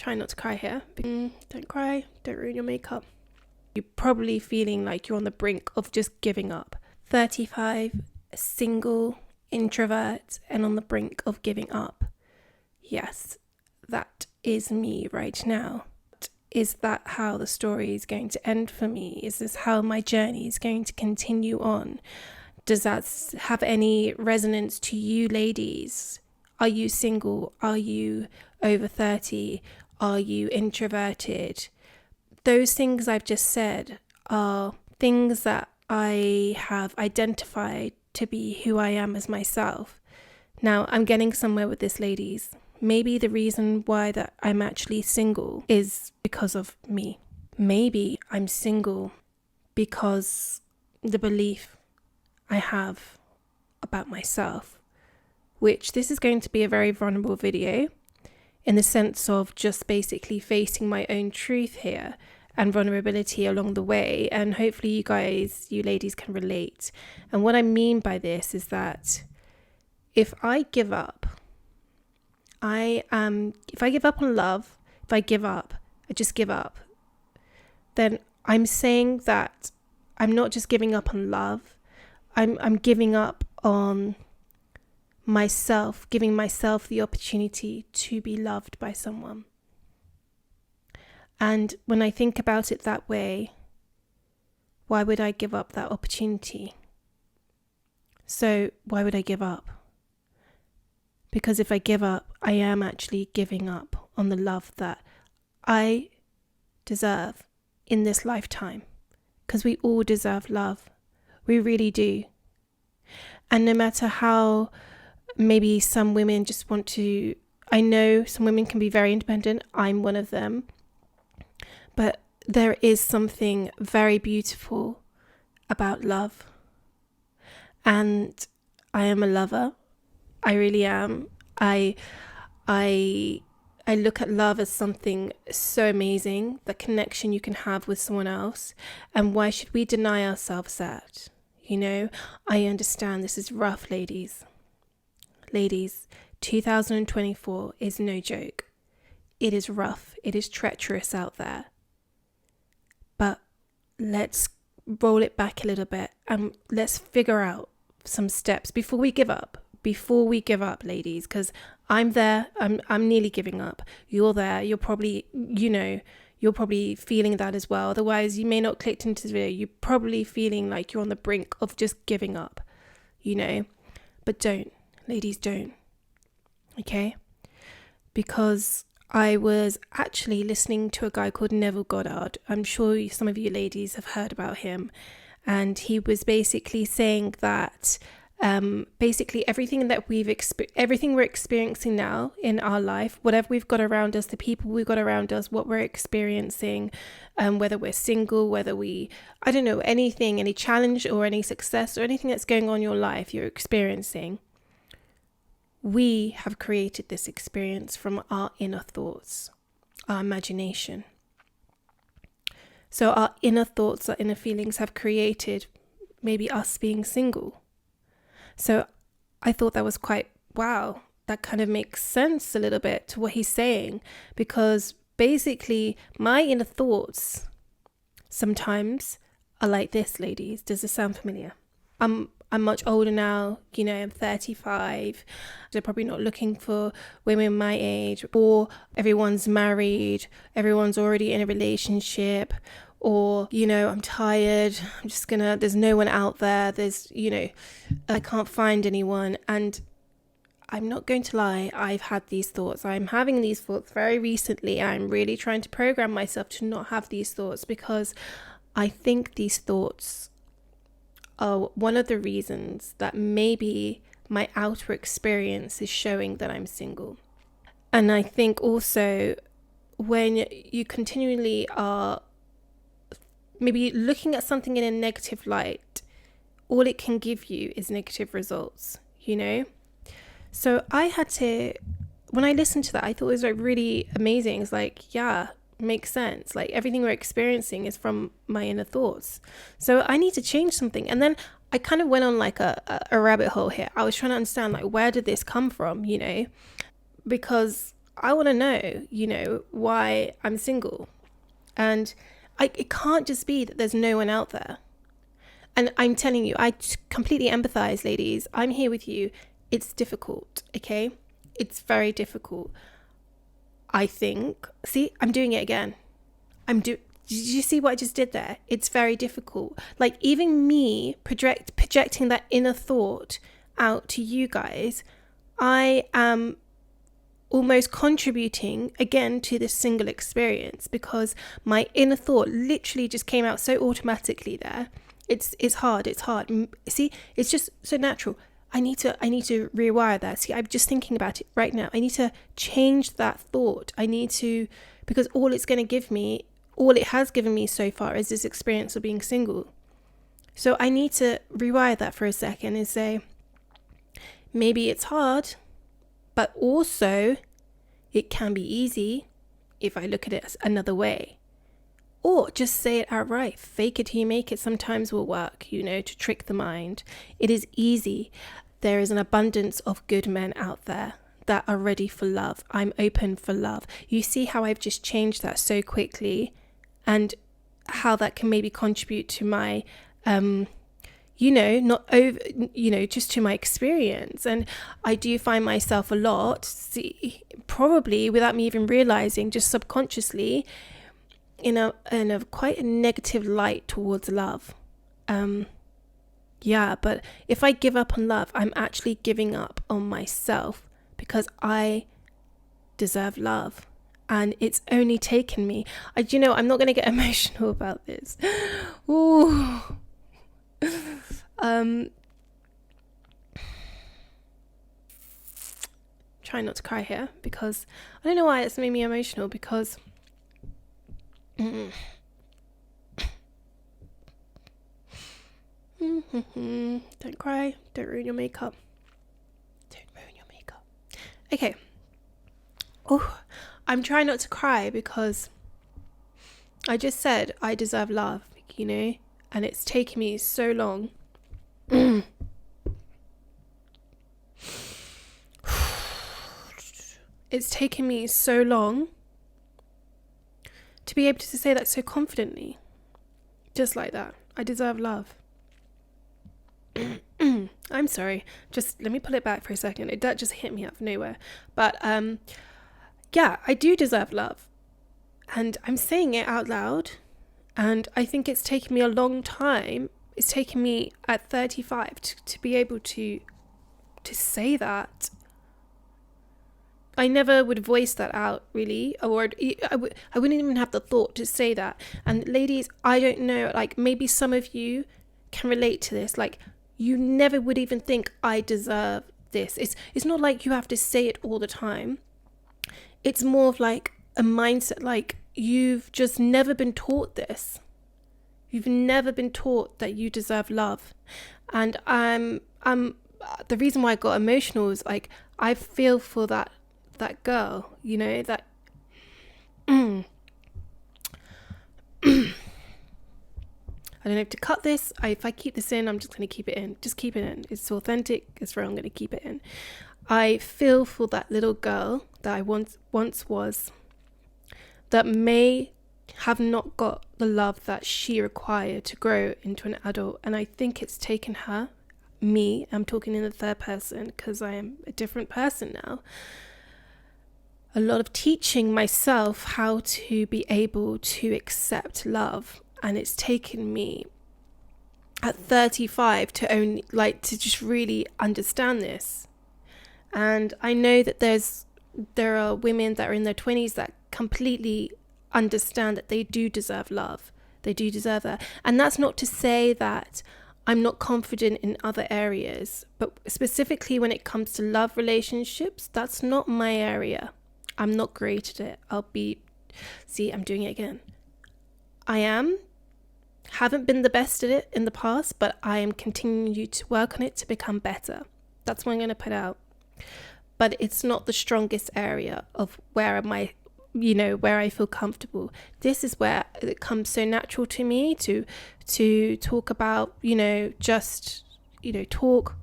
try not to cry here. Don't cry, don't ruin your makeup. You're probably feeling like you're on the brink of just giving up. 35, single, introvert, and on the brink of giving up. Yes, that is me right now. Is that how the story is going to end for me? Is this how my journey is going to continue on? Does that have any resonance to you ladies? Are you single? Are you over 30? Are you introverted? Those things I've just said are things that I have identified to be who I am as myself. Now, I'm getting somewhere with this, ladies. Maybe the reason why that I'm actually single is because of me. Maybe I'm single because the belief I have about myself, which this is going to be a very vulnerable video in the sense of just basically facing my own truth here and vulnerability along the way. And hopefully you ladies can relate. And what I mean by this is that if I give up, if I give up on love, I just give up, then I'm saying that I'm not just giving up on love, I'm giving up on myself, giving myself the opportunity to be loved by someone. And when I think about it that way, why would I give up that opportunity? So why would I give up? Because if I give up, I am actually giving up on the love that I deserve in this lifetime. Because we all deserve love. We really do. And no matter how maybe some women just want to, I know some women can be very independent. I'm one of them. But there is something very beautiful about love. And I am a lover. I really am. I look at love as something so amazing, the connection you can have with someone else. And why should we deny ourselves that? You know, I understand this is rough, ladies. Ladies, 2024 is no joke. It is rough. It is treacherous out there. But let's roll it back a little bit and let's figure out some steps before we give up. Ladies, because I'm there, I'm nearly giving up. You're there, you're probably feeling that as well. Otherwise, you may not clicked into the video. You're probably feeling like you're on the brink of just giving up, But don't, ladies, don't. Okay? Because I was actually listening to a guy called Neville Goddard. I'm sure some of you ladies have heard about him. And he was basically saying that basically everything we're experiencing now in our life, whatever we've got around us, the people we've got around us, what we're experiencing, whether we're single, whether anything, any challenge or any success or anything that's going on in your life you're experiencing, we have created this experience from our inner thoughts, our imagination. So our inner thoughts, our inner feelings have created maybe us being single. So I thought that was quite, wow, that kind of makes sense a little bit to what he's saying, because basically my inner thoughts sometimes are like this, ladies. Does this sound familiar? I'm much older now, I'm 35. They're probably not looking for women my age, or everyone's married, everyone's already in a relationship, or, I'm tired, there's no one out there, I can't find anyone. And I'm not going to lie, I've had these thoughts. I'm having these thoughts very recently. I'm really trying to program myself to not have these thoughts, because I think these thoughts are one of the reasons that maybe my outer experience is showing that I'm single. And I think also when you continually are maybe looking at something in a negative light, all it can give you is negative results, So when I listened to that, I thought it was really amazing. It's like, yeah, makes sense. Like everything we're experiencing is from my inner thoughts. So I need to change something. And then I kind of went on like a rabbit hole here. I was trying to understand, like, where did this come from, because I want to know, why I'm single. And it can't just be that there's no one out there. And I'm telling you, I completely empathize, ladies. I'm here with you. It's difficult, okay? It's very difficult. I think, see, I'm doing it again. Did you see what I just did there? It's very difficult. Like, even me projecting that inner thought out to you guys, I am almost contributing again to this single experience, because my inner thought literally just came out so automatically there. It's hard. See, it's just so natural. I need to rewire that. See, I'm just thinking about it right now. I need to change that thought. Because all it has given me so far is this experience of being single. So I need to rewire that for a second and say, maybe it's hard, but also it can be easy if I look at it another way. Or just say it outright. Fake it till you make it sometimes will work, to trick the mind. It is easy. There is an abundance of good men out there that are ready for love. I'm open for love. You see how I've just changed that so quickly, and how that can maybe contribute to my, just to my experience. And I do find myself a lot, probably without me even realizing, just subconsciously, in a quite a negative light towards love. But if I give up on love, I'm actually giving up on myself, because I deserve love. And it's only taken me, I'm not going to get emotional about this. Ooh. Try not to cry here, because I don't know why it's made me emotional, because don't cry, don't ruin your makeup. Okay. Oh, I'm trying not to cry, because I just said I deserve love, and it's taken me so long. It's taken me so long to be able to say that so confidently. Just like that. I deserve love. I'm sorry. Just let me pull it back for a second. That just hit me out of nowhere. But I do deserve love. And I'm saying it out loud. And I think it's taken me a long time. It's taken me at 35 to be able to say that. I never would voice that out, really, or I wouldn't even have the thought to say that. And ladies, I don't know, like, maybe some of you can relate to this. Like, you never would even think I deserve this. It's not like you have to say it all the time. It's more of like a mindset, like you've just never been taught this. You've never been taught that you deserve love. And the reason why I got emotional is, like, I feel for that girl, that I don't know if to cut this. If I keep this in, I'm just going to keep it in. Just keep it in. It's authentic. It's real. I'm going to keep it in. I feel for that little girl that I once was, that may have not got the love that she required to grow into an adult. And I think it's taken me, I'm talking in the third person because I am a different person now, a lot of teaching myself how to be able to accept love. And it's taken me at 35 to just really understand this. And I know that there are women that are in their 20s that completely understand that they do deserve love. They do deserve that. And that's not to say that I'm not confident in other areas, but specifically when it comes to love relationships, that's not my area. I'm not great at it. I'm doing it again. Haven't been the best at it in the past, but I am continuing to work on it to become better. That's what I'm going to put out. But it's not the strongest area of where I feel comfortable. This is where it comes so natural to me to talk about, talk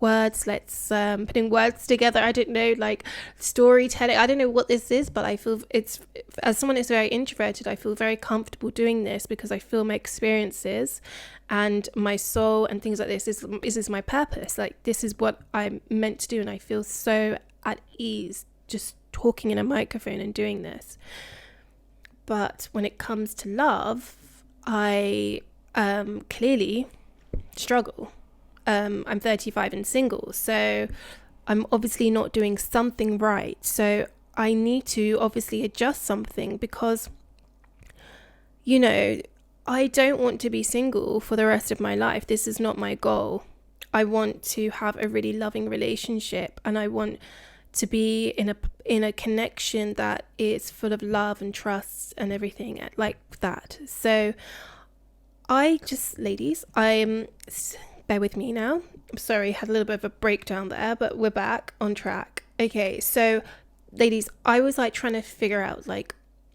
words. Let's putting words together. I don't know, like storytelling. I don't know what this is, but I feel it's, as someone who's very introverted, I feel very comfortable doing this because I feel my experiences and my soul and things like this is my purpose. Like, this is what I'm meant to do, and I feel so at ease just talking in a microphone and doing this. But when it comes to love, I clearly struggle. I'm 35 and single, so I'm obviously not doing something right. So I need to obviously adjust something because, you know, I don't want to be single for the rest of my life. This is not my goal. I want to have a really loving relationship, and I want to be in a connection that is full of love and trust and everything like that. So ladies, bear with me now. I'm sorry, had a little bit of a breakdown there, but we're back on track. Okay, so ladies, I was like trying to figure out, like,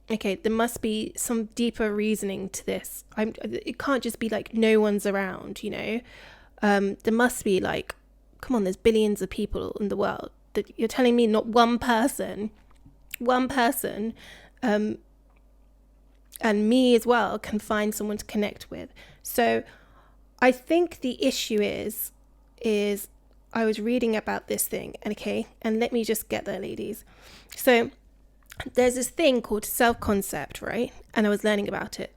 okay, there must be some deeper reasoning to this. It can't just be like no one's around, you know. There must be, like, come on, there's billions of people in the world. That you're telling me not one person, and me as well, can find someone to connect with. So I think the issue is I was reading about this thing, and let me just get there, ladies. So there's this thing called self-concept, right? And I was learning about it.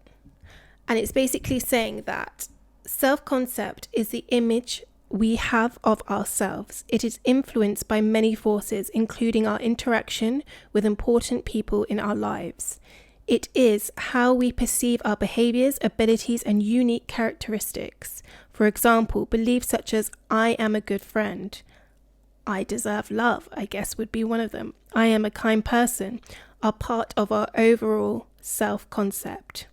And it's basically saying that self-concept is the image we have of ourselves. It is influenced by many forces, including our interaction with important people in our lives. It is how we perceive our behaviors, abilities, and unique characteristics. For example, beliefs such as I am a good friend, I deserve love, I guess would be one of them. I am a kind person are part of our overall self-concept.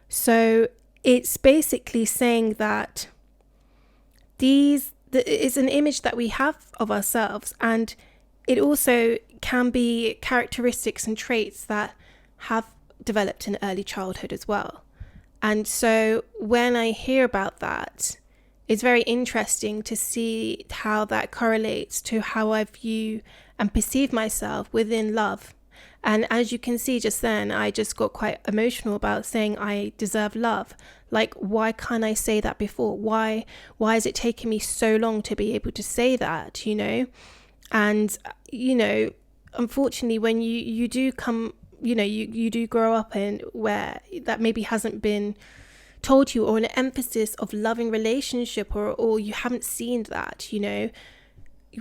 So it's basically saying that it's an image that we have of ourselves, and it also can be characteristics and traits that have developed in early childhood as well. And so when I hear about that, it's very interesting to see how that correlates to how I view and perceive myself within love. And as you can see just then, I just got quite emotional about saying I deserve love. Like, why can't I say that before? Why is it taking me so long to be able to say that, you know? And, you know, unfortunately, when you do come, you know, you do grow up in where that maybe hasn't been told you, or an emphasis of loving relationship, or you haven't seen that, you know,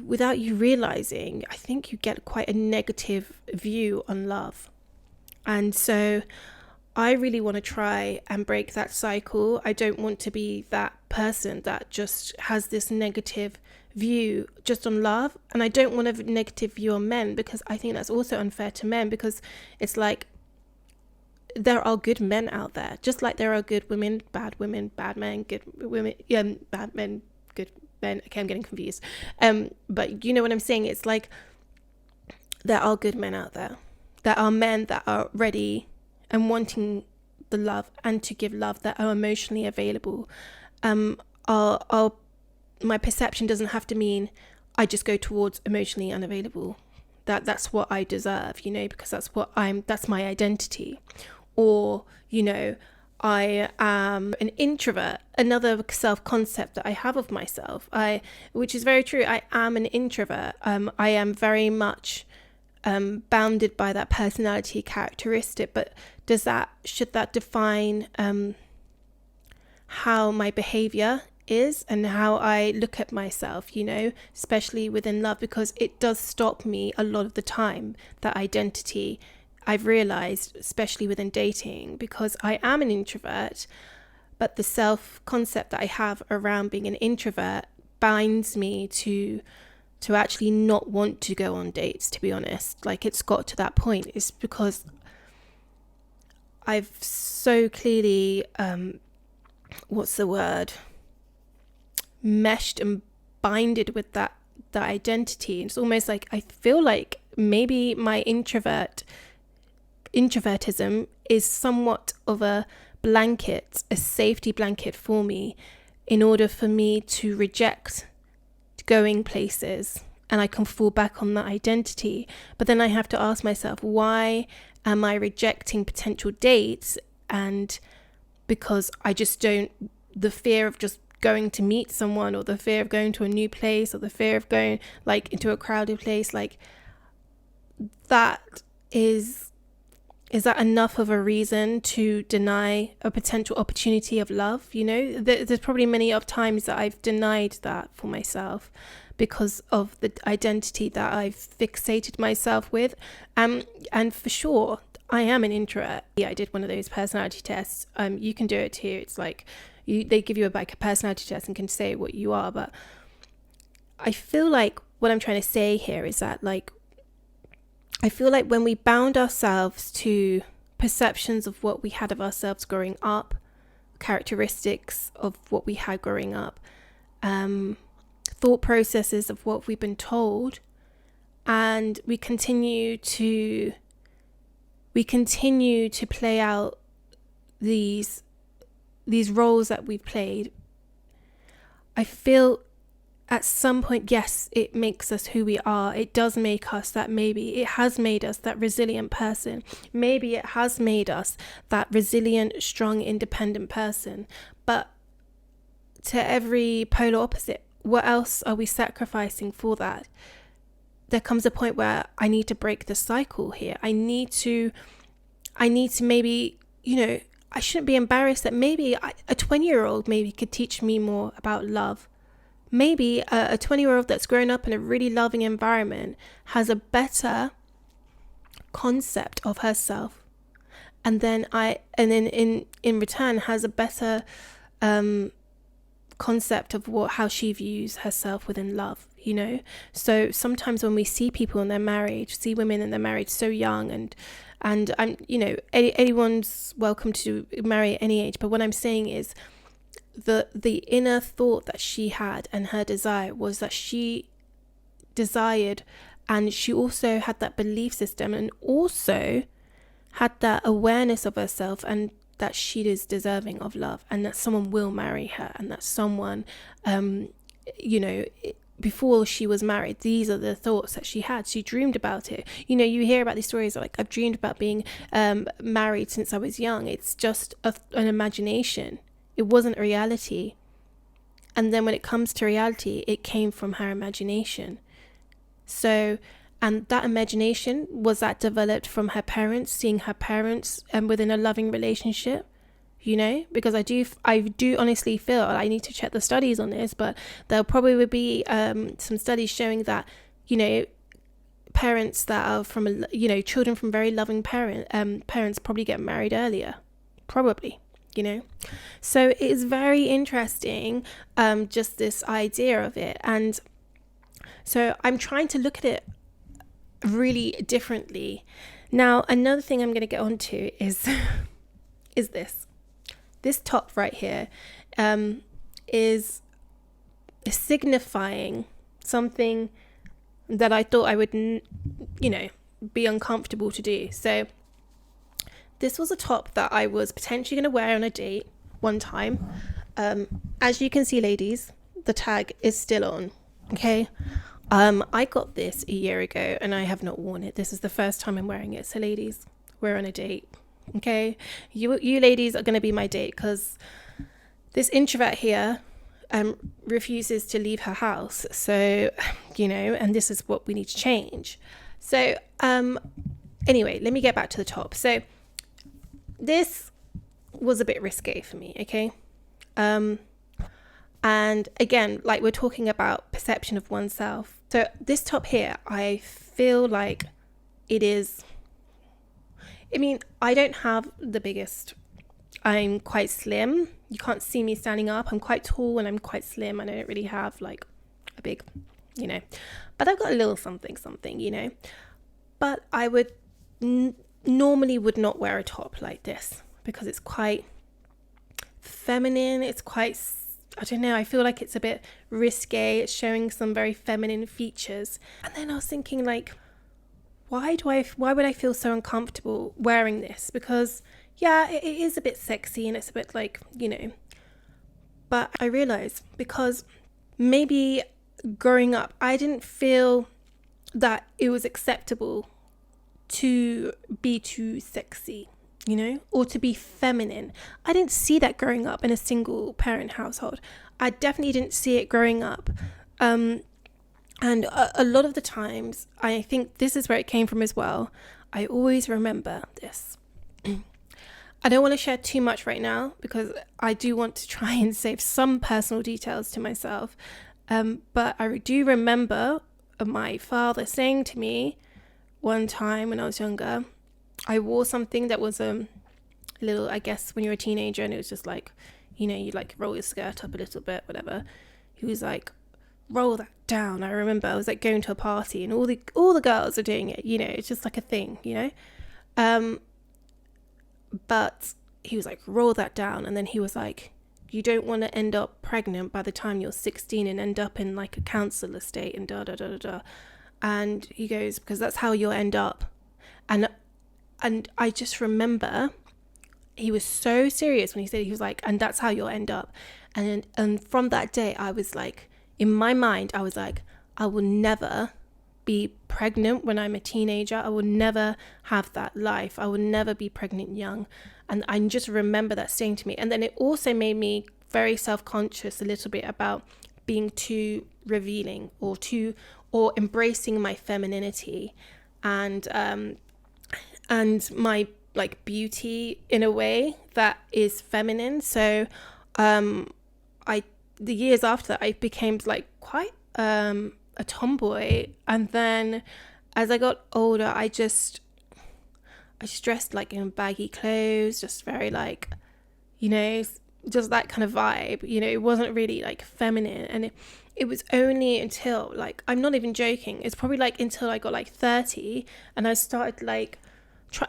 without you realizing, I think you get quite a negative view on love. And so I really want to try and break that cycle. I don't want to be that person that just has this negative view just on love. And I don't want a negative view on men, because I think that's also unfair to men, because it's like, there are good men out there, just like there are good women, bad men, good women, bad men, good men. Okay, I'm getting confused. But you know what I'm saying? It's like, there are good men out there. There are men that are ready and wanting the love and to give love, that are emotionally available. My perception doesn't have to mean I just go towards emotionally unavailable. That's what I deserve, you know, because that's my identity. Or, you know, I am an introvert, another self-concept that I have of myself, which is very true. I am an introvert. I am very much bounded by that personality characteristic, but should that define how my behavior is and how I look at myself, you know, especially within love, because it does stop me a lot of the time, that identity, I've realized, especially within dating, because I am an introvert, but the self-concept that I have around being an introvert binds me to actually not want to go on dates, to be honest. Like, it's got to that point. It's because I've so clearly, meshed and binded with that identity. It's almost like I feel like maybe my introvertism is somewhat of a blanket, a safety blanket for me, in order for me to reject going places, and I can fall back on that identity. But then I have to ask myself, why am I rejecting potential dates? And because I just don't, the fear of just going to meet someone, or the fear of going to a new place, or the fear of going like into a crowded place, like that is that enough of a reason to deny a potential opportunity of love? You know, there's probably many of times that I've denied that for myself because of the identity that I've fixated myself with. And for sure, I am an introvert. Yeah, I did one of those personality tests. You can do it too. It's like they give you a personality test and can say what you are. But I feel like what I'm trying to say here is that, like, I feel like when we bound ourselves to perceptions of what we had of ourselves growing up, characteristics of what we had growing up, thought processes of what we've been told, and we continue to play out these roles that we've played, I feel at some point, yes, it makes us who we are. It does make us that. Maybe it has made us that resilient person. Maybe it has made us that resilient, strong, independent person. But to every polar opposite, what else are we sacrificing for that? There comes a point where I need to break the cycle here. I need to maybe, I shouldn't be embarrassed that maybe a 20-year-old maybe could teach me more about love. Maybe a 20-year-old that's grown up in a really loving environment has a better concept of herself, and then in return has a better concept of how she views herself within love. So sometimes when we see people in their marriage, see women in their marriage so young, and I'm anyone's welcome to marry at any age, but what I'm saying is the inner thought that she had and her desire was that she desired, and she also had that belief system, and also had that awareness of herself, and that she is deserving of love, and that someone will marry her, and that someone before she was married, these are the thoughts that she had. She dreamed about it. You hear about these stories like, I've dreamed about being married since I was young. It's just an imagination. It wasn't reality. And then when it comes to reality, it came from her imagination. So, and that imagination, was that developed from her parents, seeing her parents within a loving relationship? Because I do honestly feel, I need to check the studies on this, but there probably be some studies showing that, parents that are from, children from very loving parents probably get married earlier, probably. So it is very interesting, just this idea of it. And so I'm trying to look at it really differently. Now, another thing I'm going to get onto is this top right here, is signifying something that I thought I would, be uncomfortable to do. So this was a top that I was potentially going to wear on a date one time. As you can see, ladies, the tag is still on. Okay. I got this a year ago and I have not worn it. This is the first time I'm wearing it. So ladies, we're on a date. Okay. You ladies are going to be my date, because this introvert here refuses to leave her house. So, and this is what we need to change. So, anyway, let me get back to the top. So, this was a bit risque for me, okay? And again, like, we're talking about perception of oneself. So this top here, I feel like it is, I don't have the biggest, I'm quite slim. You can't see me standing up. I'm quite tall and I'm quite slim, and I don't really have like a big, but I've got a little something, but I would normally would not wear a top like this, because it's quite feminine. It's quite, I don't know, I feel like it's a bit risque. It's showing some very feminine features. And then I was thinking, like, why would I feel so uncomfortable wearing this? Because yeah, it is a bit sexy and it's a bit like, but I realized, because maybe growing up, I didn't feel that it was acceptable to be too sexy, or to be feminine. I didn't see that growing up in a single parent household. I definitely didn't see it growing up. And a lot of the times, I think this is where it came from as well. I always remember this. I don't want to share too much right now because I do want to try and save some personal details to myself. But I do remember my father saying to me one time when I was younger, I wore something that was a little, I guess, when you're a teenager, and it was just like, you like roll your skirt up a little bit, whatever. He was like, roll that down. I remember I was like going to a party and all the girls are doing it, it's just like a thing, but he was like, roll that down. And then he was like, you don't want to end up pregnant by the time you're 16 and end up in like a council estate and da da da da da. And he goes, because that's how you'll end up. And I just remember he was so serious when he said, he was like, and that's how you'll end up. And from that day, I was like, in my mind, I was like, I will never be pregnant when I'm a teenager. I will never have that life. I will never be pregnant young. And I just remember that staying to me. And then it also made me very self-conscious a little bit about being too revealing or embracing my femininity and my like beauty in a way that is feminine. So the years after that, I became like quite a tomboy. And then as I got older, I just dressed like in baggy clothes, just very like, just that kind of vibe. It wasn't really like feminine. And it was only until like, I'm not even joking, it's probably like until I got like 30 and I started like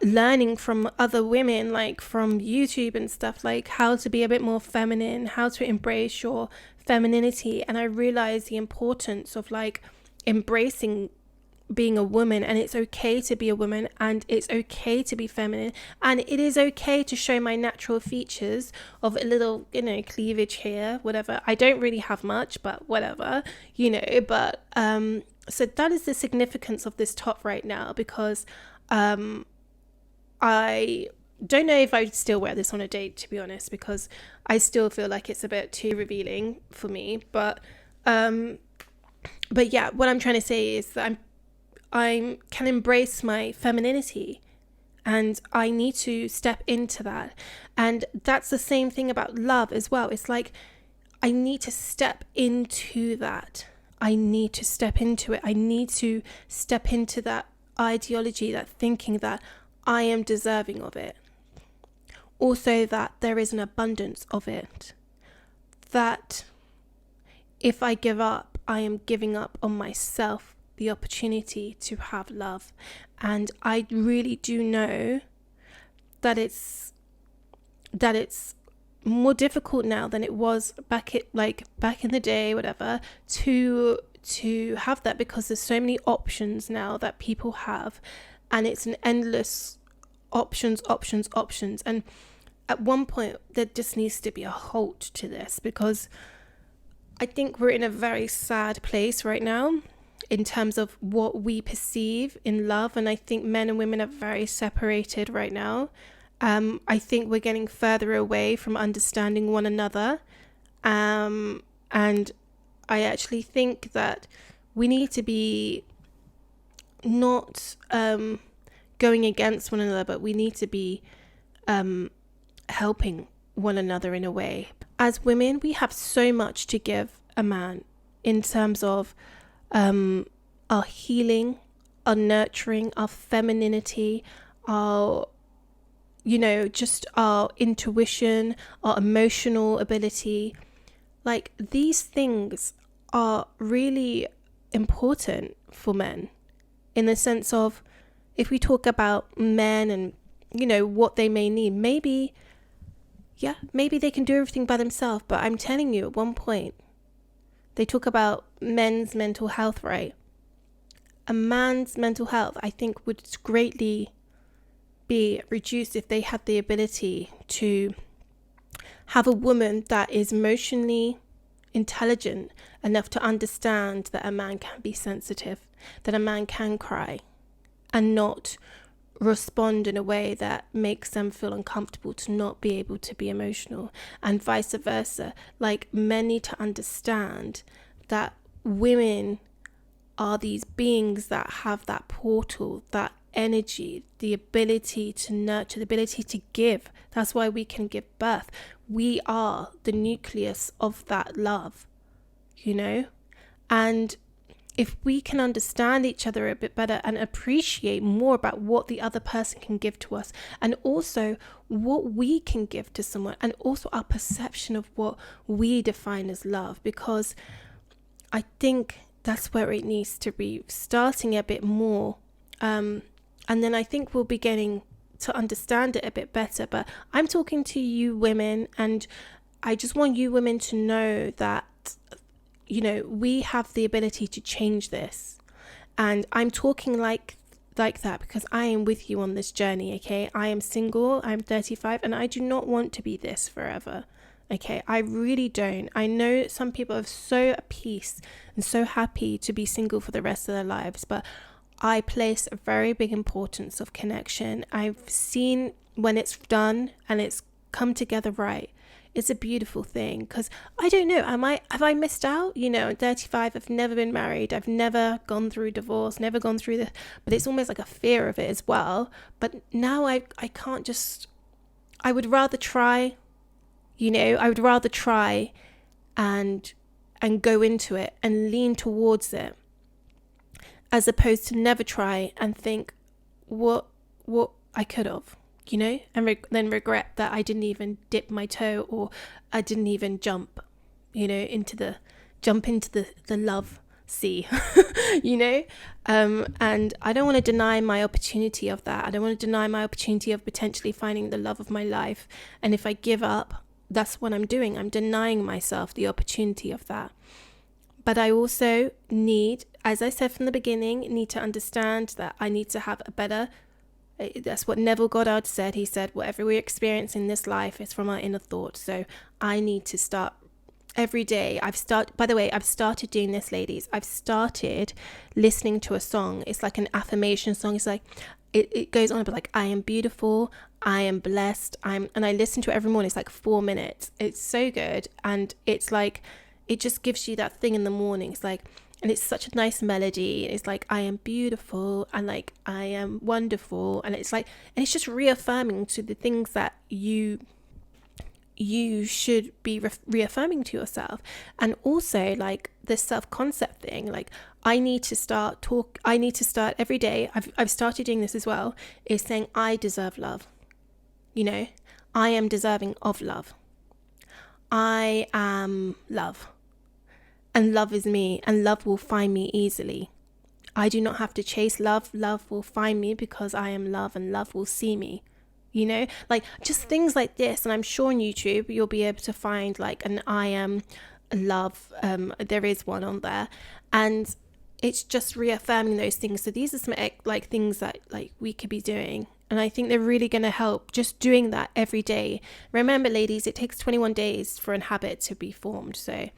learning from other women, like from YouTube and stuff, like how to be a bit more feminine, how to embrace your femininity. And I realized the importance of like embracing being a woman, and it's okay to be a woman, and it's okay to be feminine, and it is okay to show my natural features of a little, cleavage here, whatever. I don't really have much, but whatever, but so that is the significance of this top right now, because I don't know if I'd still wear this on a date, to be honest, because I still feel like it's a bit too revealing for me. But yeah, what I'm trying to say is that I can embrace my femininity, and I need to step into that. And that's the same thing about love as well. It's like, I need to step into that. I need to step into it. I need to step into that ideology, that thinking that I am deserving of it. Also, that there is an abundance of it. That if I give up, I am giving up on myself the opportunity to have love. And I really do know that it's more difficult now than it was back in the day, whatever, to have that, because there's so many options now that people have, and it's an endless options. And at one point there just needs to be a halt to this, because I think we're in a very sad place right now in terms of what we perceive in love. And I think men and women are very separated right now. I think we're getting further away from understanding one another. And I actually think that we need to be not going against one another, but we need to be helping one another in a way. As women, we have so much to give a man in terms of our healing, our nurturing, our femininity, our just our intuition, our emotional ability. Like, these things are really important for men, in the sense of, if we talk about men and what they may need, maybe they can do everything by themselves, but I'm telling you, at one point they talk about men's mental health, right? A man's mental health, I think, would greatly be reduced if they had the ability to have a woman that is emotionally intelligent enough to understand that a man can be sensitive, that a man can cry and not respond in a way that makes them feel uncomfortable to not be able to be emotional, and vice versa. Like, men need to understand that women are these beings that have that portal, that energy, the ability to nurture, the ability to give. That's why we can give birth. We are the nucleus of that love, you know? And if we can understand each other a bit better and appreciate more about what the other person can give to us, and also what we can give to someone, and also our perception of what we define as love, because I think that's where it needs to be starting a bit more. And then I think we'll be getting to understand it a bit better. But I'm talking to you women, and I just want you women to know that, you know, we have the ability to change this. And I'm talking like that because I am with you on this journey, okay? I am single, I'm 35, and I do not want to be this forever, okay? I really don't. I know some people are so at peace and so happy to be single for the rest of their lives, but I place a very big importance of connection. I've seen when it's done and it's come together right, it's a beautiful thing. Because I don't know, have I missed out? You know, at 35, I've never been married. I've never gone through divorce, never gone through this, but it's almost like a fear of it as well. But now I can't just, I would rather try, you know, I would rather try and go into it and lean towards it, as opposed to never try and think what I could have, you know, and then regret that I didn't even dip my toe, or I didn't even jump, you know, into the love sea, you know. And I don't want to deny my opportunity of that. I don't want to deny my opportunity of potentially finding the love of my life. And if I give up, that's what I'm doing. I'm denying myself the opportunity of that. But I also need, as I said from the beginning, need to understand that I need to have a better, that's what Neville Goddard said. He said, whatever we experience in this life is from our inner thoughts. So I need to start every day. By the way, I've started doing this, ladies. I've started listening to a song. It's like an affirmation song. It's like, it goes on, but like, I am beautiful, I am blessed, and I listen to it every morning. It's like 4 minutes. It's so good. And it's like, it just gives you that thing in the morning. It's like, and it's such a nice melody. It's like, I am beautiful, and like, I am wonderful. And it's like, and it's just reaffirming to the things that you should be reaffirming to yourself. And also like the self-concept thing, like I need to start every day. I've started doing this as well, is saying I deserve love. You know, I am deserving of love. I am love. And love is me, and love will find me easily. I do not have to chase love. Love will find me because I am love, and love will see me. You know, like just things like this. And I'm sure on YouTube you'll be able to find like an I am love. There is one on there, and it's just reaffirming those things. So these are some like things that like we could be doing, and I think they're really going to help, just doing that every day. Remember, ladies, it takes 21 days for a habit to be formed. So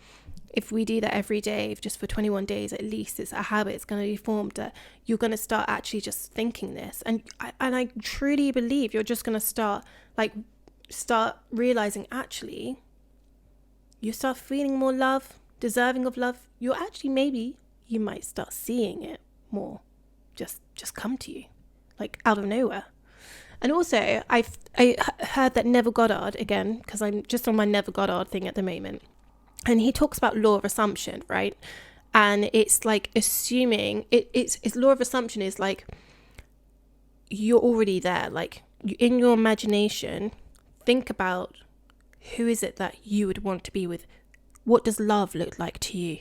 if we do that every day, just for 21 days, at least it's a habit. It's going to be formed that you're going to start actually just thinking this. And I truly believe you're just going to start realizing, actually, you start feeling more love, deserving of love. You're actually, maybe you might start seeing it more just come to you, like out of nowhere. And also, I heard that Neville Goddard, again, because I'm just on my Neville Goddard thing at the moment, and he talks about law of assumption, right? And it's like assuming, it's law of assumption is like, you're already there. Like, in your imagination, think about who is it that you would want to be with? What does love look like to you?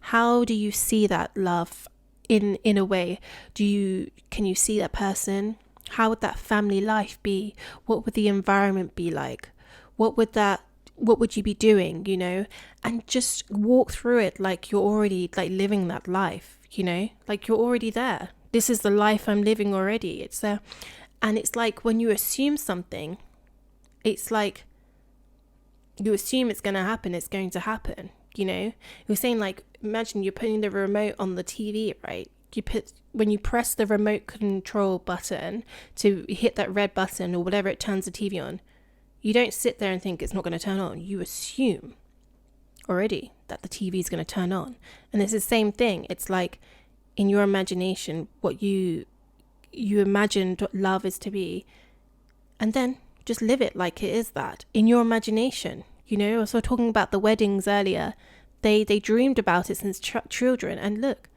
How do you see that love in a way? Can you see that person? How would that family life be? What would the environment be like? What would you be doing, you know? And just walk through it like you're already like living that life, you know? Like you're already there. This is the life I'm living already. It's there. And it's like when you assume something, it's like you assume it's going to happen, it's going to happen, You know, he was saying, like, imagine you're putting the remote on the TV, right? When you press the remote control button to hit that red button or whatever it turns the TV on, you don't sit there and think it's not going to turn on. You assume already that the TV is going to turn on. And it's the same thing. It's like in your imagination, what you imagined what love is to be, and then just live it like it is that in your imagination. You know, I was talking about the weddings earlier. They dreamed about it since children, and look,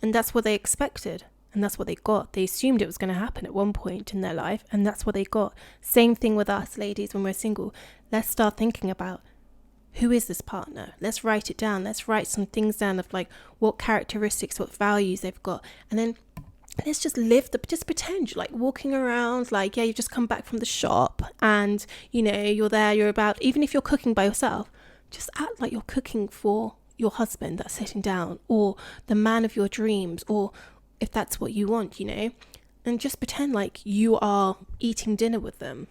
and that's what they expected, and that's what they got. They assumed it was going to happen at one point in their life, and that's what they got. Same thing with us, ladies, when we're single. Let's start thinking about, who is this partner? Let's write it down. Let's write some things down of like what characteristics, what values they've got, and then let's just just pretend you're like walking around, like, yeah, you've just come back from the shop, and you know, you're there, you're about, even if you're cooking by yourself, just act like you're cooking for your husband that's sitting down, or the man of your dreams, or if that's what you want, you know, and just pretend like you are eating dinner with them,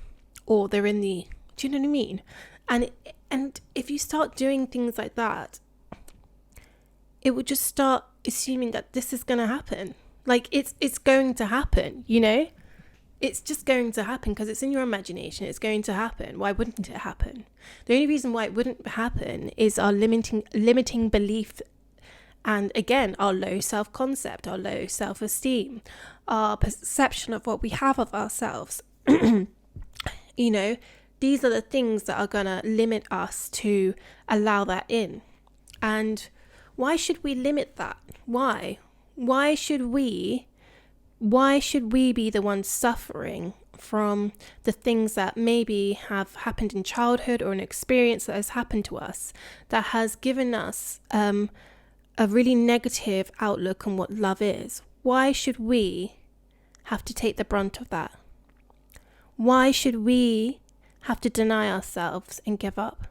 or they're in the, do you know what I mean? And if you start doing things like that, it would just start assuming that this is going to happen. Like, it's going to happen, you know? It's just going to happen because it's in your imagination. It's going to happen. Why wouldn't it happen? The only reason why it wouldn't happen is our limiting belief, and again, our low self-concept, our low self-esteem, our perception of what we have of ourselves. You know, these are the things that are going to limit us to allow that in. And why should we limit that? Why? Why should we be the ones suffering from the things that maybe have happened in childhood, or an experience that has happened to us that has given us a really negative outlook on what love is? Why should we have to take the brunt of that? Why should we have to deny ourselves and give up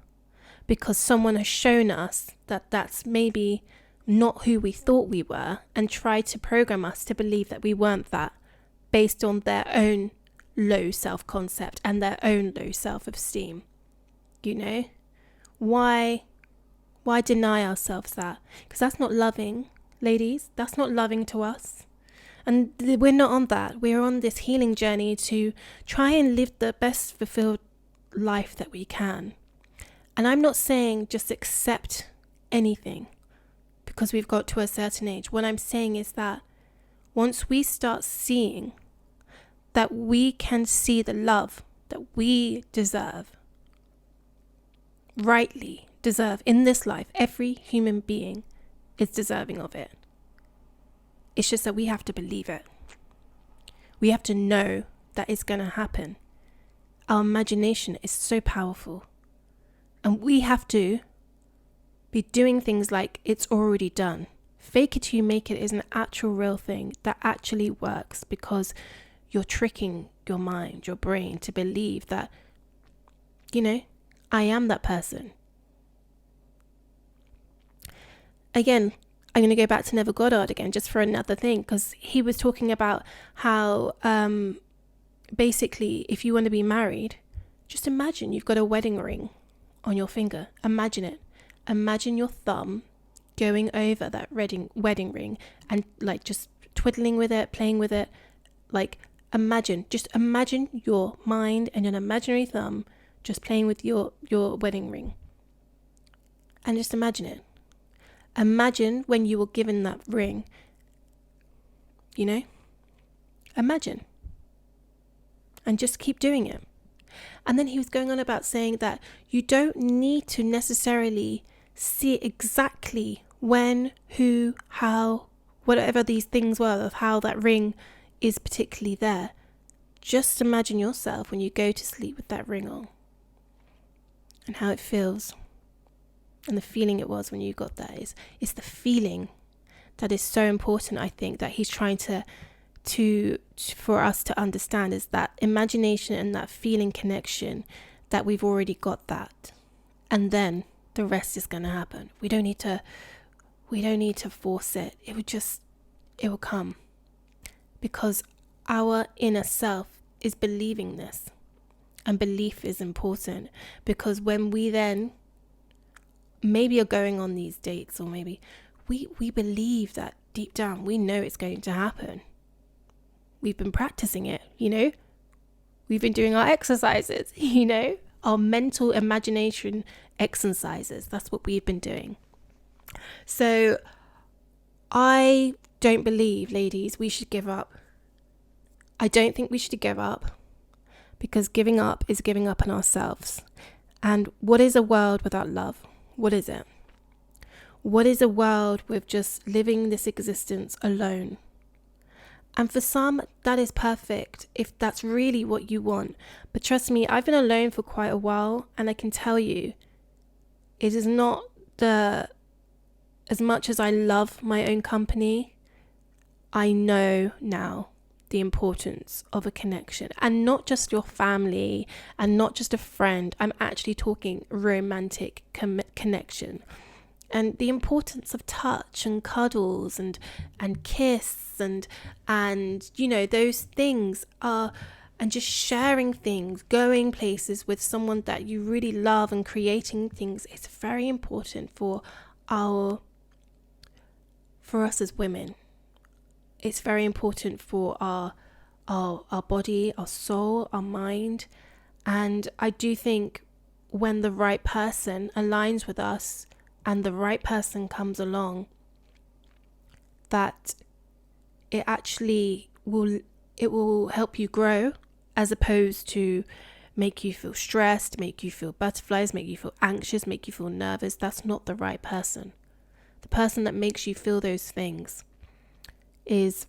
because someone has shown us that that's maybe not who we thought we were, and tried to program us to believe that we weren't that, based on their own low self-concept and their own low self-esteem? You know, why deny ourselves that? Because that's not loving, ladies. That's not loving to us. And we're not on that. We're on this healing journey to try and live the best fulfilled life that we can. And I'm not saying just accept anything because we've got to a certain age. What I'm saying is that once we start seeing that we can see the love that we deserve, rightly deserve in this life, every human being is deserving of it. It's just that we have to believe it. We have to know that it's going to happen. Our imagination is so powerful. And we have to be doing things like it's already done. Fake it till you make it is an actual real thing that actually works, because you're tricking your mind, your brain, to believe that, you know, I am that person. Again, I'm going to go back to Neville Goddard again, just for another thing, because he was talking about how basically, if you want to be married, just imagine you've got a wedding ring on your finger. Imagine it. Imagine your thumb going over that wedding ring and like just twiddling with it, playing with it. Like imagine your mind and an imaginary thumb just playing with your wedding ring. And just imagine it. Imagine when you were given that ring, you know? Imagine. And just keep doing it. And then he was going on about saying that you don't need to necessarily see exactly when, who, how, whatever these things were of how that ring is particularly there. Just imagine yourself when you go to sleep with that ring on and how it feels. And the feeling it was when you got that is the feeling that is so important. I think that he's trying to for us to understand is that imagination and that feeling connection, that we've already got that, and then the rest is going to happen. We don't need to force it. It will come, because our inner self is believing this, and belief is important, because when we then maybe you're going on these dates, or maybe we believe that deep down we know it's going to happen. We've been practicing it, we've been doing our exercises, our mental imagination exercises. That's what we've been doing. So I don't believe, ladies, we should give up. I don't think we should give up, because giving up is giving up on ourselves. And what is a world without love? What is it? What is a world with just living this existence alone? And for some, that is perfect, if that's really what you want. But trust me, I've been alone for quite a while, and I can tell you, it is not as much as I love my own company, I know now the importance of a connection, and not just your family and not just a friend. I'm actually talking romantic connection, and the importance of touch and cuddles and kiss and those things are, and just sharing things, going places with someone that you really love and creating things. It's very important for us as women. It's very important for our body, our soul, our mind. And I do think when the right person aligns with us and the right person comes along, that it actually will help you grow, as opposed to make you feel stressed, make you feel butterflies, make you feel anxious, make you feel nervous. That's not the right person. The person that makes you feel those things is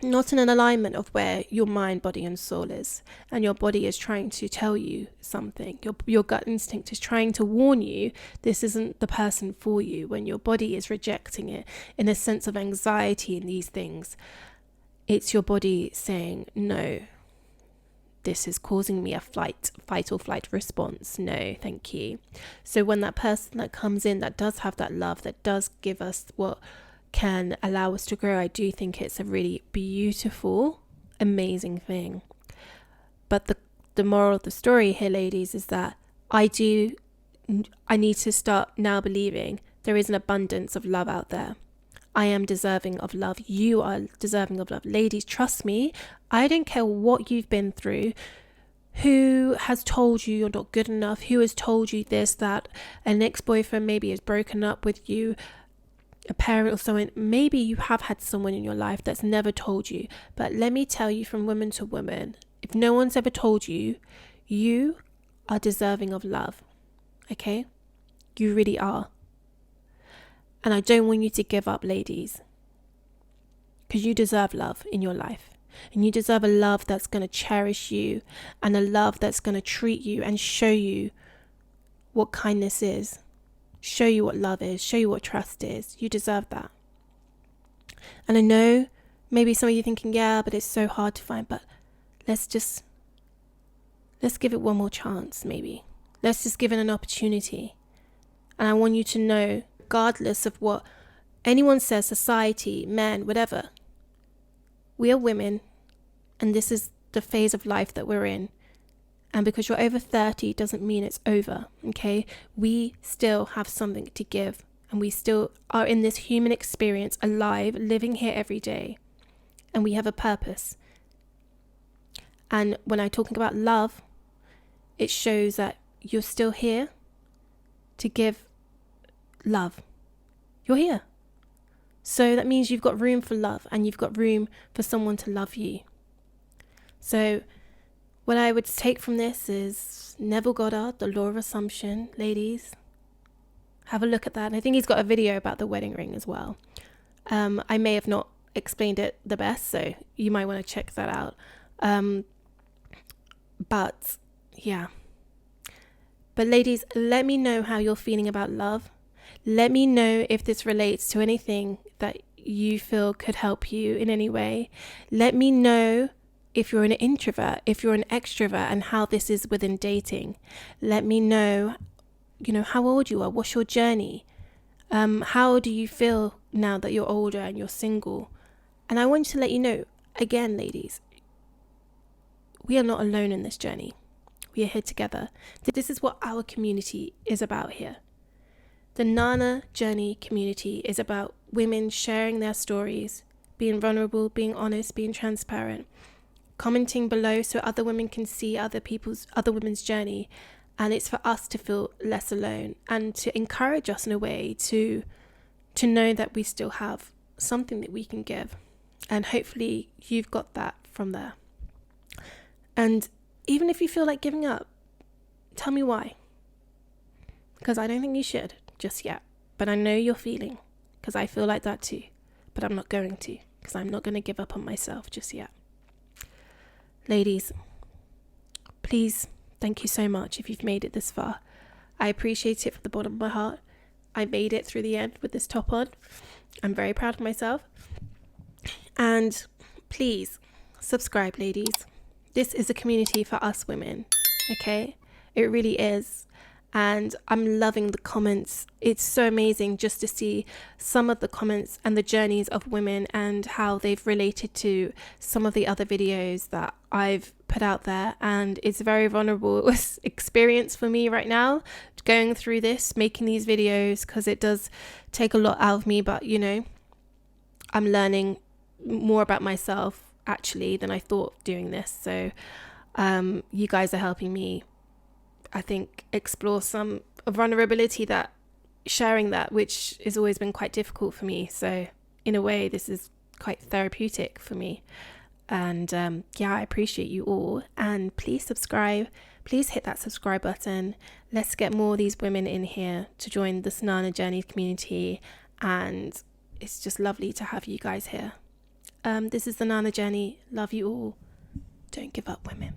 not in an alignment of where your mind, body and soul is, and your body is trying to tell you something. Your gut instinct is trying to warn you this isn't the person for you, when your body is rejecting it in a sense of anxiety and these things. It's your body saying, no, this is causing me a fight or flight response. No, thank you. So when that person that comes in that does have that love, that does give us what can allow us to grow, I do think it's a really beautiful, amazing thing. But the moral of the story here, ladies, is that I need to start now believing there is an abundance of love out there. I am deserving of love. You are deserving of love. Ladies, trust me, I don't care what you've been through, who has told you you're not good enough, who has told you this, that, an ex-boyfriend maybe has broken up with you, a parent or someone. Maybe you have had someone in your life that's never told you. But let me tell you, from woman to woman, if no one's ever told you, you are deserving of love. Okay? You really are. And I don't want you to give up, ladies, because you deserve love in your life. And you deserve a love that's going to cherish you, and a love that's going to treat you and show you what kindness is, show you what love is, show you what trust is. You deserve that. And I know maybe some of you thinking, yeah, but it's so hard to find. But let's give it one more chance, maybe. Let's just give it an opportunity. And I want you to know, regardless of what anyone says, society, men, whatever, we are women, and this is the phase of life that we're in. And because you're over 30 doesn't mean it's over, okay? We still have something to give, and we still are in this human experience, alive, living here every day, and we have a purpose. And when I'm talking about love, it shows that you're still here to give love. You're here. So that means you've got room for love, and you've got room for someone to love you. So what I would take from this is Neville Goddard, The Law of Assumption. Ladies, have a look at that. And I think he's got a video about the wedding ring as well. I may have not explained it the best, so you might want to check that out. But yeah. But ladies, let me know how you're feeling about love. Let me know if this relates to anything that you feel could help you in any way. Let me know if you're an introvert, if you're an extrovert, and how this is within dating. Let me know, how old you are. What's your journey? How do you feel now that you're older and you're single? And I want to let you know, again, ladies, we are not alone in this journey. We are here together. This is what our community is about here. The Nana Journey community is about women sharing their stories, being vulnerable, being honest, being transparent, commenting below so other women can see other women's journey, and it's for us to feel less alone and to encourage us in a way to know that we still have something that we can give. And hopefully you've got that from there. And even if you feel like giving up, tell me why, because I don't think you should just yet, but I know you're feeling, because I feel like that too, but I'm not going to, because I'm not going to give up on myself just yet. Ladies, please, thank you so much if you've made it this far. I appreciate it from the bottom of my heart. I made it through the end with this top on. I'm very proud of myself. And please subscribe, ladies. This is a community for us women, okay? It really is. And I'm loving the comments. It's so amazing just to see some of the comments and the journeys of women and how they've related to some of the other videos that I've put out there. And it's a very vulnerable experience for me right now, going through this, making these videos, because it does take a lot out of me. But, you know, I'm learning more about myself actually than I thought doing this. So you guys are helping me, I think, explore some vulnerability, that sharing that, which has always been quite difficult for me. So in a way, this is quite therapeutic for me. And I appreciate you all. And please subscribe. Please hit that subscribe button. Let's get more of these women in here to join this Nana Journey community. And it's just lovely to have you guys here. This is the Nana Journey. Love you all. Don't give up, women.